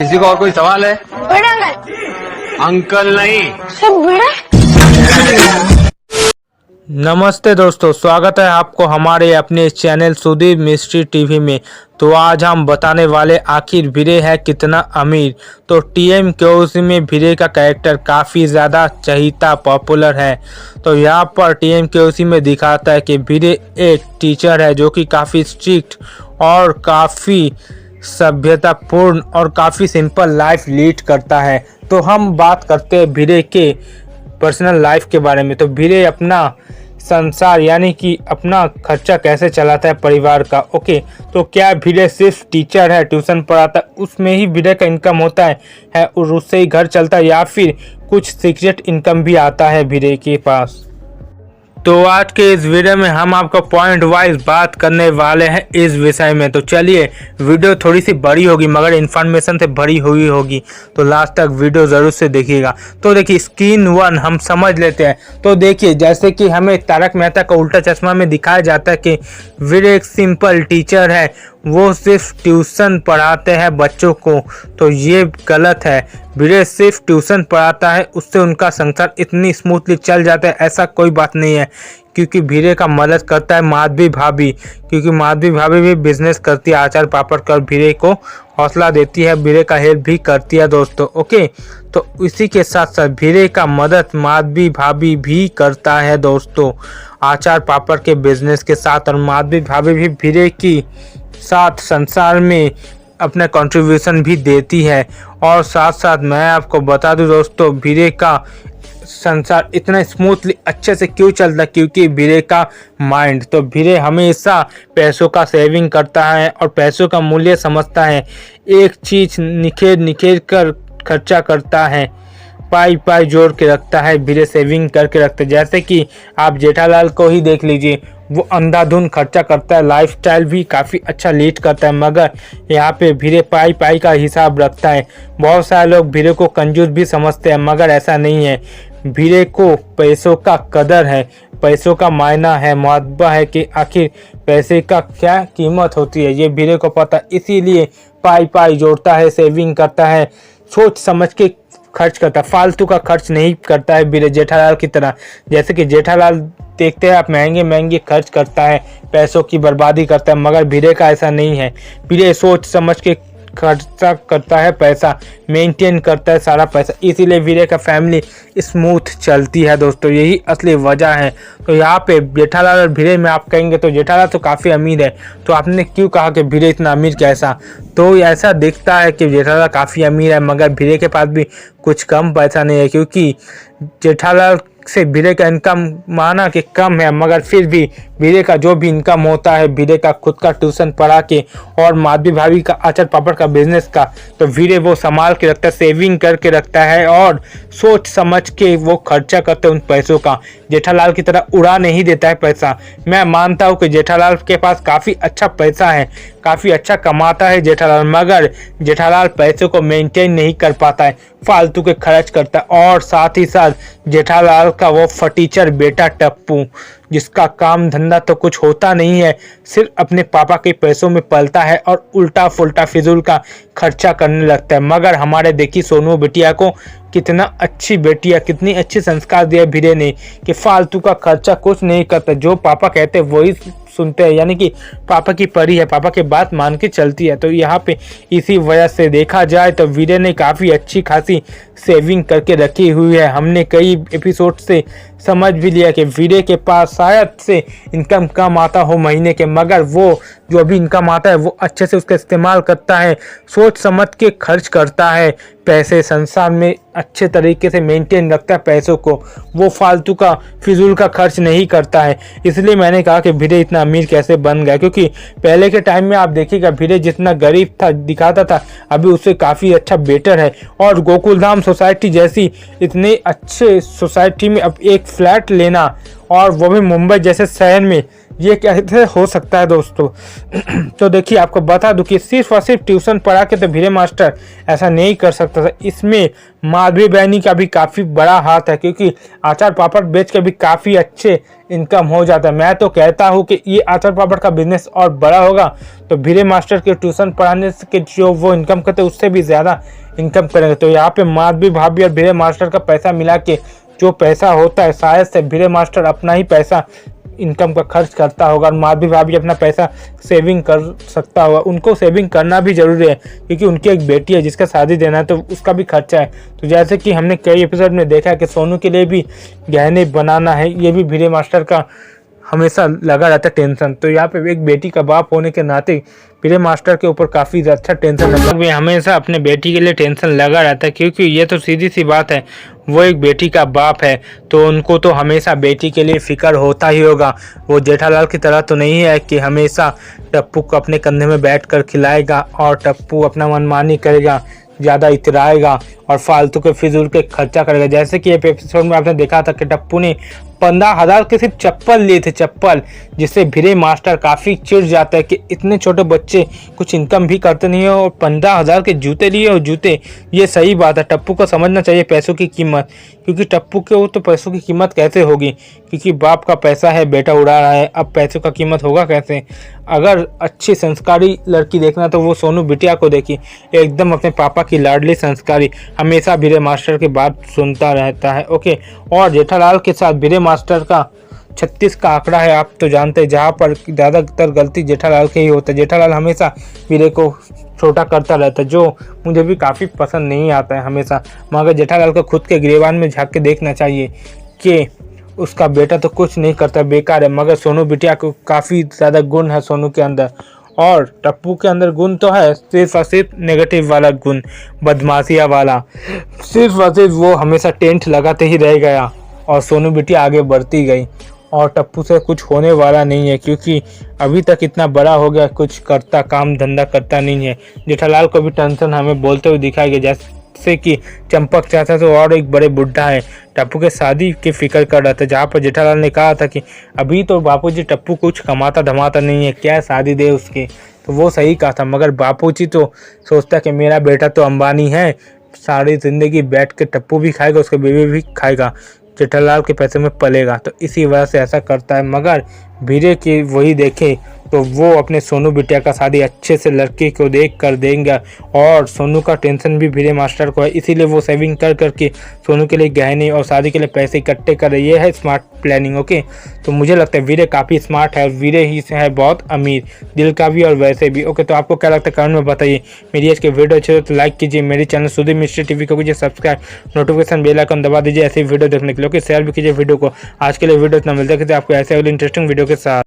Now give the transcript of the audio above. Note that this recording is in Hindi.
किसी को और कोई सवाल है? बड़ा अंकल। अंकल नहीं। सब बड़ा। नमस्ते दोस्तों, स्वागत है आपको हमारे अपने चैनल सुधीर मिस्ट्री टीवी में। तो आज हम बताने वाले आखिर भिरे है कितना अमीर। तो टीएमकेओसी में भिरे का कैरेक्टर काफ़ी ज़्यादा चहीता पॉपुलर है। तो यहाँ पर टीएमकेओसी में दिखाता है कि भिरे एक टीचर है जो कि काफ़ी स्ट्रिक्ट और काफ़ी सभ्यतापूर्ण और काफ़ी सिंपल लाइफ लीड करता है। तो हम बात करते हैं भिरे के पर्सनल लाइफ के बारे में। तो भिरे अपना संसार यानी कि अपना खर्चा कैसे चलाता है परिवार का। ओके, तो क्या भिरे सिर्फ टीचर है, ट्यूशन पढ़ाता है, उसमें ही भिरे का इनकम होता है और उससे ही घर चलता है, या फिर कुछ सीक्रेट इनकम भी आता है भिरे के पास। तो आज के इस वीडियो में हम आपको पॉइंट वाइज बात करने वाले हैं इस विषय में। तो चलिए, वीडियो थोड़ी सी बड़ी होगी मगर इन्फॉर्मेशन से भरी हुई होगी, तो लास्ट तक वीडियो ज़रूर से देखिएगा। तो देखिए, स्क्रीन 1 हम समझ लेते हैं। तो देखिए, जैसे कि हमें तारक मेहता का उल्टा चश्मा में दिखाया जाता है कि वीर एक सिंपल टीचर है, वो सिर्फ ट्यूशन पढ़ाते हैं बच्चों को। तो ये गलत है। भिरे सिर्फ ट्यूशन पढ़ाता है, उससे उनका संसार इतनी स्मूथली चल जाता है, ऐसा कोई बात नहीं है। क्योंकि भिरे का मदद करता है माधवी भाभी, क्योंकि माधवी भाभी भी बिजनेस करती है आचार पापड़ कर, भिरे को हौसला देती है, भिरे का हेल्प भी करती है दोस्तों। ओके, तो इसी के साथ साथ भिरे का मदद माधवी भाभी भी करता है दोस्तों आचार पापड़ के बिजनेस के साथ। और माधवी भाभी भी भिरे की साथ संसार में अपना कंट्रीब्यूशन भी देती है। और साथ साथ मैं आपको बता दूं दोस्तों, भिरे का संसार इतना स्मूथली अच्छे से क्यों चलता है, क्योंकि भिरे का माइंड। तो भिरे हमेशा पैसों का सेविंग करता है और पैसों का मूल्य समझता है। एक चीज़ निखेर कर खर्चा करता है, पाई जोड़ के रखता है, भिरे सेविंग करके रखते हैं। जैसे कि आप जेठालाल को ही देख लीजिए, वो अंधाधुन खर्चा करता है, लाइफस्टाइल भी काफ़ी अच्छा लीड करता है, मगर यहाँ पे भिरे पाई का हिसाब रखता है। बहुत सारे लोग भिरे को कंजूस भी समझते हैं, मगर ऐसा नहीं है। भिरे को पैसों का कदर है, पैसों का मायना है, मुआवजा है कि आखिर पैसे का क्या कीमत होती है, ये भिरे को पता। इसीलिए पाई जोड़ता है, सेविंग करता है, सोच समझ के खर्च करता है, फालतू का खर्च नहीं करता है भिरे जेठालाल की तरह। जैसे कि जेठालाल देखते हैं आप महंगे खर्च करता है, पैसों की बर्बादी करता है, मगर भिरे का ऐसा नहीं है। भिरे सोच समझ के खर्चा करता है, पैसा मेंटेन करता है सारा पैसा, इसीलिए भिरे का फैमिली स्मूथ चलती है दोस्तों, यही असली वजह है। तो यहाँ पे जेठालाल और भिरे में आप कहेंगे तो जेठालाल तो काफ़ी अमीर है, तो आपने क्यों कहा कि भिरे इतना अमीर कैसा? तो ऐसा दिखता है कि जेठालाल काफ़ी अमीर है, मगर भिरे के पास भी कुछ कम पैसा नहीं है, क्योंकि जेठालाल से भिरे का इनकम माना कि कम है, मगर फिर भी भिरे का जो भी इनकम होता है, भिरे का खुद का ट्यूशन पढ़ा के और माधवी भाभी का अचार पापड़ का बिजनेस का, तो भिरे वो संभाल के रखता है, सेविंग करके रखता है और सोच समझ के वो खर्चा करते हैं उन पैसों का। जेठालाल की तरह उड़ा नहीं देता है पैसा। मैं मानता हूँ कि जेठालाल के पास काफ़ी अच्छा पैसा है, काफ़ी अच्छा कमाता है जेठालाल, मगर जेठालाल पैसों को मेंटेन नहीं कर पाता है, फालतू के खर्च करता है। और साथ ही साथ जेठालाल का वो फटीचर बेटा टप्पू, जिसका काम धंधा तो कुछ होता नहीं है, सिर्फ अपने पापा के पैसों में पलता है और उल्टा फुल्टा फिजूल का खर्चा करने लगता है। मगर हमारे देखी सोनू बिटिया को कितना अच्छी बेटी है, कितनी अच्छी संस्कार दिया भिरे ने कि फालतू का खर्चा कुछ नहीं करता, जो पापा कहते हैं वही सुनते हैं, यानी कि पापा की परी है, पापा की बात मान के चलती है। तो यहाँ पे इसी वजह से देखा जाए तो भिरे ने काफ़ी अच्छी खासी सेविंग करके रखी हुई है। हमने कई एपिसोड से समझ भी लिया कि भिरे के पास शायद से इनकम कम आता हो महीने के, मगर वो जो भी इनकम आता है वो अच्छे से उसका इस्तेमाल करता है, सोच समझ के खर्च करता है पैसे, संसार में अच्छे तरीके से मेंटेन रखता है पैसों को, वो फालतू का फिजूल का खर्च नहीं करता है। इसलिए मैंने कहा कि भिरे इतना अमीर कैसे बन गया, क्योंकि पहले के टाइम में आप देखिएगा भिरे जितना गरीब था दिखाता था, अभी उससे काफ़ी अच्छा बेटर है। और गोकुलधाम सोसाइटी जैसी इतने अच्छे सोसाइटी में अब एक फ्लैट लेना, और वो भी मुंबई जैसे शहर में, ये कैसे हो सकता है दोस्तों? तो देखिए, आपको बता दूं कि सिर्फ और सिर्फ ट्यूशन पढ़ा के तो भिरे मास्टर ऐसा नहीं कर सकता था। इसमें माधवी बहनी का भी काफ़ी बड़ा हाथ है, क्योंकि अचार पापड़ बेच के भी काफ़ी अच्छे इनकम हो जाता है। मैं तो कहता हूँ कि ये अचार पापड़ का बिजनेस और बड़ा होगा तो भिरे मास्टर के ट्यूशन पढ़ाने के जो वो इनकम करते उससे भी ज़्यादा इनकम करेंगे। तो यहाँ पे माधवी भाभी और भिरे मास्टर का पैसा मिला के जो पैसा होता है, शायद से भिरे मास्टर अपना ही पैसा इनकम का खर्च करता होगा और माधवी भाभी अपना पैसा सेविंग कर सकता होगा। उनको सेविंग करना भी ज़रूरी है, क्योंकि उनकी एक बेटी है जिसका शादी देना है, तो उसका भी खर्चा है। तो जैसे कि हमने कई एपिसोड में देखा कि सोनू के लिए भी गहने बनाना है, ये भी भिरे मास्टर का हमेशा लगा रहता है टेंशन। तो यहाँ पे एक बेटी का बाप होने के नाते भिरे मास्टर के ऊपर काफ़ी अच्छा टेंशन है। भी हमेशा अपने बेटी के लिए टेंशन लगा रहता है, क्योंकि ये तो सीधी सी बात है, वो एक बेटी का बाप है तो उनको तो हमेशा बेटी के लिए फिक्र होता ही होगा। वो जेठालाल की तरह तो नहीं है कि हमेशा टप्पू को अपने कंधे में बैठ कर खिलाएगा और टप्पू अपना मनमानी करेगा, ज़्यादा इतराएगा और फालतू के फिजूल के खर्चा करेगा। जैसे कि एक एपिसोड में आपने देखा था कि टप्पू ने 15,000 के सिर्फ चप्पल लिए थे, चप्पल, जिससे भिरे मास्टर काफ़ी चिढ़ जाता है कि इतने छोटे बच्चे कुछ इनकम भी करते नहीं हो और 15,000 के जूते लिए और जूते। ये सही बात है, टप्पू को समझना चाहिए पैसों की कीमत, क्योंकि टप्पू के वो तो पैसों की कीमत कैसे होगी, क्योंकि बाप का पैसा है, बेटा उड़ा रहा है, अब पैसों का कीमत होगा कैसे। अगर अच्छी संस्कारी लड़की देखना तो वो सोनू बिटिया को देखी, एकदम अपने पापा की लाडली संस्कारी, हमेशा भिरे मास्टर की बात सुनता रहता है। ओके, और जेठालाल के साथ भिरे मास्टर का 36 का आंकड़ा है, आप तो जानते हैं, जहाँ पर ज़्यादातर गलती जेठालाल के ही होता है। जेठालाल हमेशा भिरे को छोटा करता रहता है, जो मुझे भी काफ़ी पसंद नहीं आता है हमेशा। मगर जेठालाल को खुद के गिरेबान में झांक के देखना चाहिए कि उसका बेटा तो कुछ नहीं करता, बेकार है। मगर सोनू बिटिया को काफ़ी ज़्यादा गुण है सोनू के अंदर, और टप्पू के अंदर गुण तो है, सिर्फ और सिर्फ नेगेटिव वाला गुण, बदमाशिया वाला। सिर्फ और सिर्फ वो हमेशा टेंट लगाते ही रह गया और सोनू बिटिया आगे बढ़ती गई, और टप्पू से कुछ होने वाला नहीं है, क्योंकि अभी तक इतना बड़ा हो गया, कुछ करता, काम धंधा करता नहीं है। जेठालाल को भी टेंशन हमें बोलते हुए दिखाया गया, जैसे कि चंपक चाचा तो और एक बड़े बुढ़ा है, टप्पू के शादी की फिक्र कर रहा था, जहाँ पर जेठालाल ने कहा था कि अभी तो बापूजी टप्पू कुछ कमाता धमाता नहीं है, क्या शादी दे उसकी। तो वो सही कहा था, मगर बापूजी तो सोचता कि मेरा बेटा तो अंबानी है, सारी ज़िंदगी बैठ के टप्पू भी खाएगा, उसके बेबी भी खाएगा, जेठालाल के पैसे में पलेगा, तो इसी वजह से ऐसा करता है। मगर भिरे की वही देखे तो वो अपने सोनू बिटिया का शादी अच्छे से लड़के को देख कर देंगे, और सोनू का टेंशन भी भिरे मास्टर को है, इसीलिए वो सेविंग कर करके सोनू के लिए गहने और शादी के लिए पैसे इकट्ठे कर रही है स्मार्ट प्लानिंग। ओके, तो मुझे लगता है वीरे काफ़ी स्मार्ट है और वीरे ही है बहुत अमीर, दिल का भी और वैसे भी। ओके, तो आपको क्या लगता है कमेंट में बताइए। मेरी आज के वीडियो अच्छे हो तो लाइक कीजिए, मेरे चैनल सुधीर मिस्ट्री टीवी को कीजिए सब्सक्राइब, नोटिफिकेशन बेल आइकन दबा दीजिए ऐसे वीडियो देखने के लिए। ओके, शेयर भी कीजिए वीडियो को। आज के लिए वीडियो इतना, मिलता है कि आपको ऐसे अगले इंटरेस्टिंग वीडियो के साथ।